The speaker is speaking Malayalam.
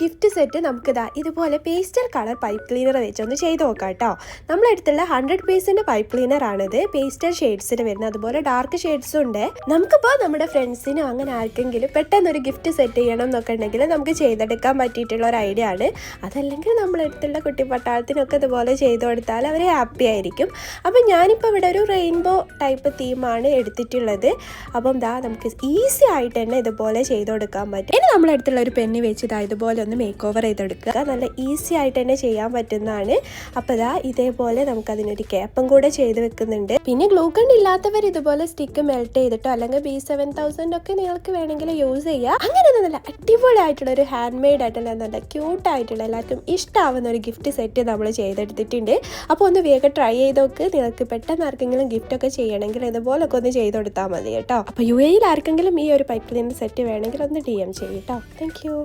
ഗിഫ്റ്റ് സെറ്റ് നമുക്കിതാ ഇതുപോലെ പേസ്റ്റൽ കളർ പൈപ്പ് ക്ലീനർ വെച്ചൊന്ന് ചെയ്ത് നോക്കാം കേട്ടോ. നമ്മളെടുത്തുള്ള 100 പൈപ്പ് ക്ലീനർ ആണിത്. പേസ്റ്റൽ ഷെയ്ഡ്സിന് വരുന്നത്, അതുപോലെ ഡാർക്ക് ഷെയ്ഡ്സും ഉണ്ട്. നമുക്കിപ്പോൾ നമ്മുടെ ഫ്രണ്ട്സിനോ അങ്ങനെ ആർക്കെങ്കിലും പെട്ടെന്നൊരു ഗിഫ്റ്റ് സെറ്റ് ചെയ്യണം എന്നൊക്കെ ഉണ്ടെങ്കിൽ നമുക്ക് ചെയ്തെടുക്കാൻ പറ്റിയിട്ടുള്ള ഒരു ഐഡിയ ആണ്. അതല്ലെങ്കിൽ നമ്മളെടുത്തുള്ള കുട്ടി പട്ടാളത്തിനൊക്കെ ഇതുപോലെ ചെയ്ത് കൊടുത്താൽ അവർ ഹാപ്പി ആയിരിക്കും. അപ്പം ഞാനിപ്പോൾ ഇവിടെ ഒരു റെയിൻബോ ടൈപ്പ് തീമാണ് എടുത്തിട്ടുള്ളത്. അപ്പം നമുക്ക് ഈസി ആയിട്ട് തന്നെ ഇതുപോലെ ചെയ്ത് കൊടുക്കാൻ പറ്റും. ഇനി നമ്മളെടുത്തുള്ള ഒരു പെന്ന് വെച്ച് ഇതുപോലെ ഒന്ന് മേക്ക് ഓവർ ചെയ്തെടുക്കുക. നല്ല ഈസി ആയിട്ട് തന്നെ ചെയ്യാൻ പറ്റുന്നതാണ്. അപ്പോൾ ഇതേപോലെ നമുക്ക് അതിനൊരു ക്യാപ്പും കൂടെ ചെയ്ത് വെക്കുന്നുണ്ട്. പിന്നെ ഗ്ലൂ ഗൺ ഇല്ലാത്തവർ ഇതുപോലെ സ്റ്റിക്ക് മെൽറ്റ് ചെയ്തിട്ടോ അല്ലെങ്കിൽ B7000 ഒക്കെ നിങ്ങൾക്ക് വേണമെങ്കിൽ യൂസ് ചെയ്യാം. അങ്ങനെ നല്ല അടിപൊളി ആയിട്ടുള്ള ഒരു ഹാൻഡ് മെയ്ഡ് ആയിട്ടുള്ള നല്ല ക്യൂട്ടായിട്ടുള്ള എല്ലാവർക്കും ഇഷ്ടമാവുന്ന ഒരു ഗിഫ്റ്റ് സെറ്റ് നമ്മൾ ചെയ്തെടുത്തിട്ടുണ്ട്. അപ്പോൾ ഒന്ന് വേഗം ട്രൈ ചെയ്ത് നോക്ക്. നിങ്ങൾക്ക് പെട്ടെന്ന് ആർക്കെങ്കിലും ഗിഫ്റ്റ് ഒക്കെ ചെയ്യണമെങ്കിൽ ഇതുപോലൊക്കെ ഒന്ന് ചെയ്ത് കൊടുത്താൽ മതി കേട്ടോ. അപ്പോൾ UAE ആർക്കെങ്കിലും ഈ ഒരു പൈപ്പ് ക്ലീനർ സെറ്റ് വേണമെങ്കിൽ ഒന്ന് DM ചെയ്യും കേട്ടോ. Thank you.